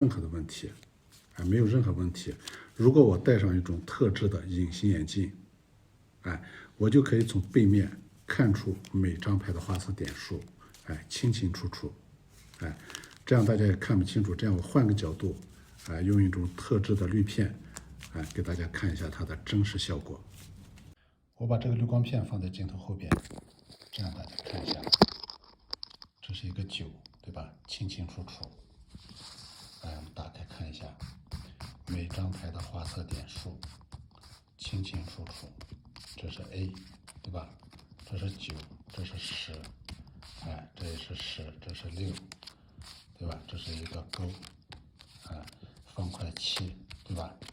任何的问题，没有任何问题。如果我戴上一种特制的隐形眼镜，我就可以从背面看出每张牌的花色点数，清清楚楚，这样大家也看不清楚。这样我换个角度，用一种特制的滤片，给大家看一下它的真实效果。我把这个滤光片放在镜头后边，这样大家看一下，这是一个9，对吧？清清楚楚。我们打开看一下，每张牌的花色点数清清楚楚。这是 A， 对吧？这是9，这是10，这也是10，这是6，对吧？这是一个勾，方块7，对吧？